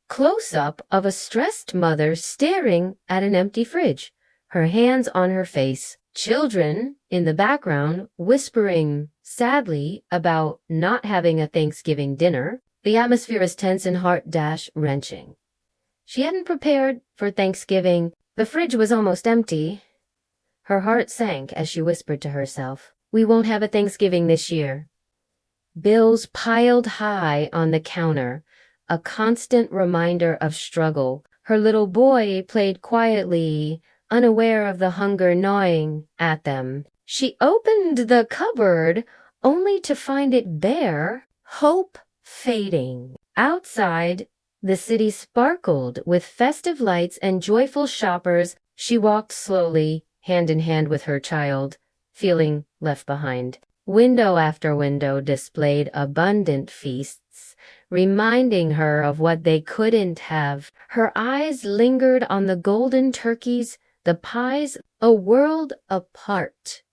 Close-up of a stressed mother staring at an empty fridge, her hands on her face. Children in the background whispering sadly about not having a Thanksgiving dinner. The atmosphere is tense and heart-wrenching. She hadn't prepared for Thanksgiving. The fridge was almost empty. Her heart sank as she whispered to herself, "We won't have a Thanksgiving this year." Bills piled high on the counter, a constant reminder of struggle. Her little boy played quietly, unaware of the hunger gnawing at them. She opened the cupboard only to find it bare, hope fading. Outside, the city sparkled with festive lights and joyful shoppers. She walked slowly, hand in hand with her child, feeling left behind. Window after window displayed abundant feasts, reminding her of what they couldn't have. Her eyes lingered on the golden turkeys, the pies, a world apart.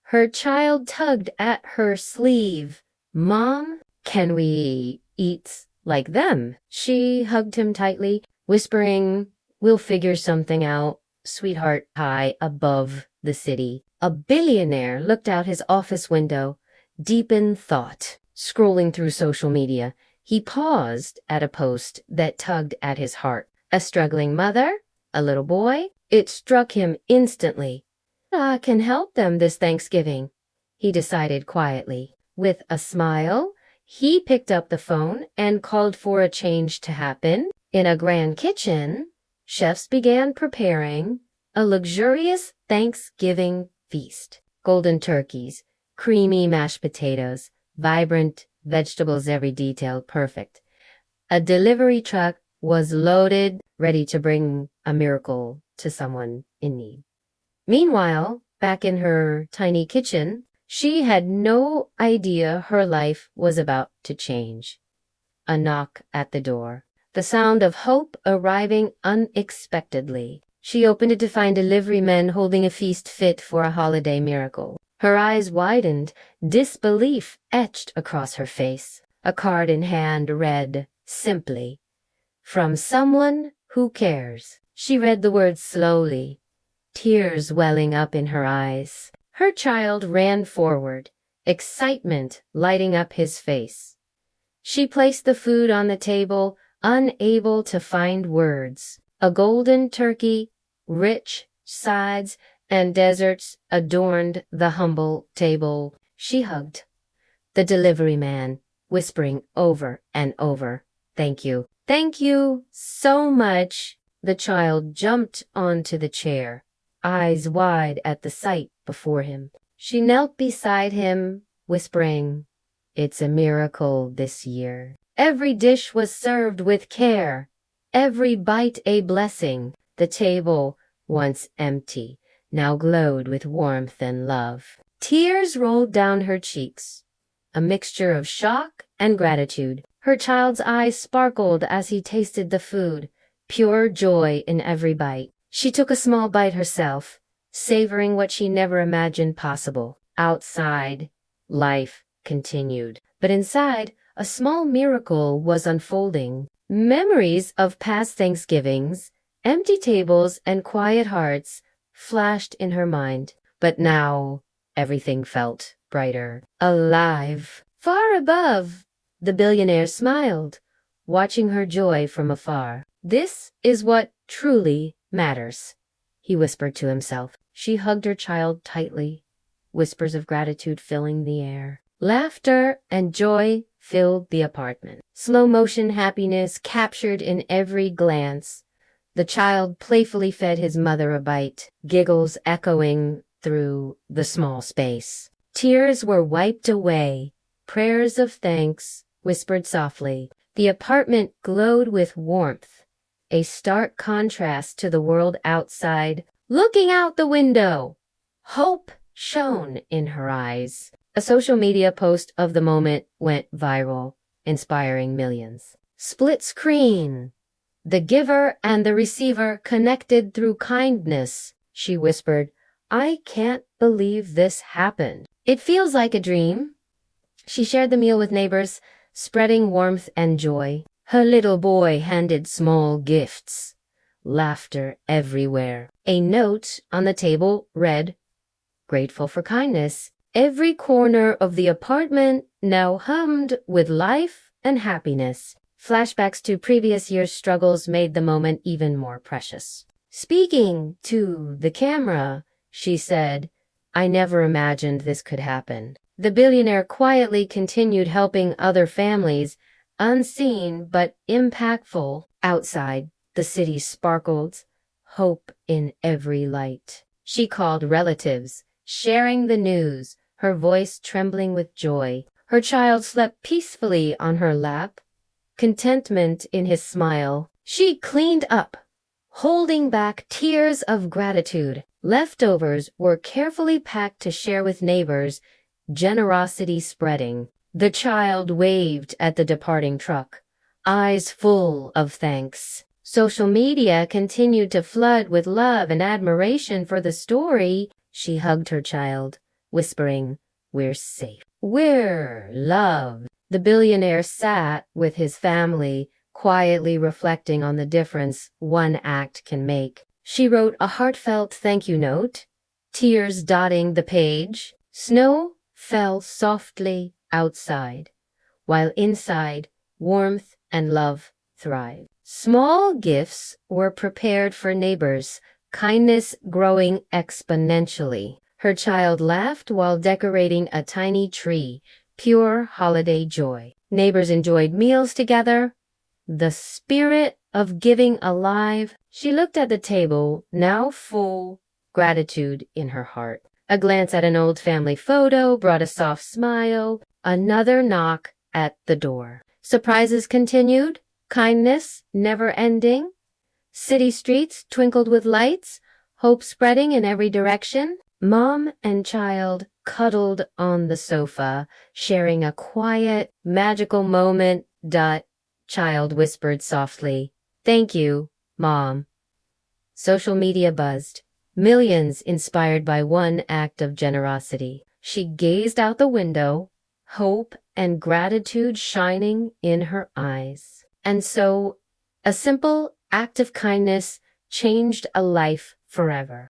Her child tugged at her sleeve. "Mom, can we eat like them?" She hugged him tightly, whispering, "We'll figure something out, sweetheart." High above the city, a billionaire looked out his office window, deep in thought. Scrolling through social media, he paused at a post that tugged at his heart. A struggling mother, a little boy. It struck him instantly. "I can help them this Thanksgiving," he decided quietly. With a smile, he picked up the phone and called for a change to happen. In a grand kitchen, chefs began preparing a luxurious Thanksgiving feast. Golden turkeys, creamy mashed potatoes, vibrant vegetables, every detail perfect. A delivery truck was loaded, ready to bring a miracle to someone in need. Meanwhile, back in her tiny kitchen, she had no idea her life was about to change. A knock at the door. The sound of hope arriving unexpectedly. She opened it to find delivery men holding a feast fit for a holiday miracle. Her eyes widened, disbelief etched across her face. A card in hand read, simply, "From someone who cares." She read the words slowly, tears welling up in her eyes. Her child ran forward, excitement lighting up his face. She placed the food on the table, unable to find words. A golden turkey, rich sides, and desserts adorned the humble table. She hugged the delivery man, whispering over and over, "Thank you. Thank you so much." The child jumped onto the chair, eyes wide at the sight before him. She knelt beside him, whispering, "It's a miracle this year." Every dish was served with care, every bite a blessing. The table, once empty, now glowed with warmth and love. Tears rolled down her cheeks, a mixture of shock and gratitude. Her child's eyes sparkled as he tasted the food, pure joy in every bite. She took a small bite herself, savoring what she never imagined possible. Outside, life continued, but inside, a small miracle was unfolding. Memories of past Thanksgivings, empty tables, and quiet hearts flashed in her mind. But now, everything felt brighter, alive. Far above, the billionaire smiled, watching her joy from afar. "This is what truly matters," he whispered to himself. She hugged her child tightly, whispers of gratitude filling the air. Laughter and joy filled the apartment. Slow-motion happiness captured in every glance. The child playfully fed his mother a bite, giggles echoing through the small space. Tears were wiped away, prayers of thanks whispered softly. The apartment glowed with warmth, a stark contrast to the world outside. Looking out the window, hope shone in her eyes. A social media post of the moment went viral, inspiring millions. Split screen. The giver and the receiver connected through kindness. She whispered, "I can't believe this happened. It feels like a dream." She shared the meal with neighbors, spreading warmth and joy. Her little boy handed small gifts. Laughter everywhere. A note on the table read, "Grateful for kindness." Every corner of the apartment now hummed with life and happiness. Flashbacks to previous year's struggles made the moment even more precious. Speaking to the camera, she said, "I never imagined this could happen." The billionaire quietly continued helping other families, unseen but impactful. Outside, the city sparkled, hope in every light. She called relatives, sharing the news, her voice trembling with joy. Her child slept peacefully on her lap, contentment in his smile. She cleaned up, holding back tears of gratitude. Leftovers were carefully packed to share with neighbors, generosity spreading. The child waved at the departing truck, eyes full of thanks. Social media continued to flood with love and admiration for the story. She hugged her child, whispering, "We're safe. We're loved." The billionaire sat with his family, quietly reflecting on the difference one act can make. She wrote a heartfelt thank you note, tears dotting the page. Snow fell softly outside, while inside, warmth and love thrived. Small gifts were prepared for neighbors, kindness growing exponentially. Her child laughed while decorating a tiny tree, pure holiday joy. Neighbors enjoyed meals together, the spirit of giving alive. She looked at the table, now full, gratitude in her heart. A glance at an old family photo brought a soft smile. Another knock at the door. Surprises continued, kindness never ending. City streets twinkled with lights, hope spreading in every direction. Mom and child cuddled on the sofa, sharing a quiet, magical moment. Child whispered softly, "Thank you, Mom." Social media buzzed. Millions inspired by one act of generosity. She gazed out the window, hope and gratitude shining in her eyes. And so, a simple act of kindness changed a life forever.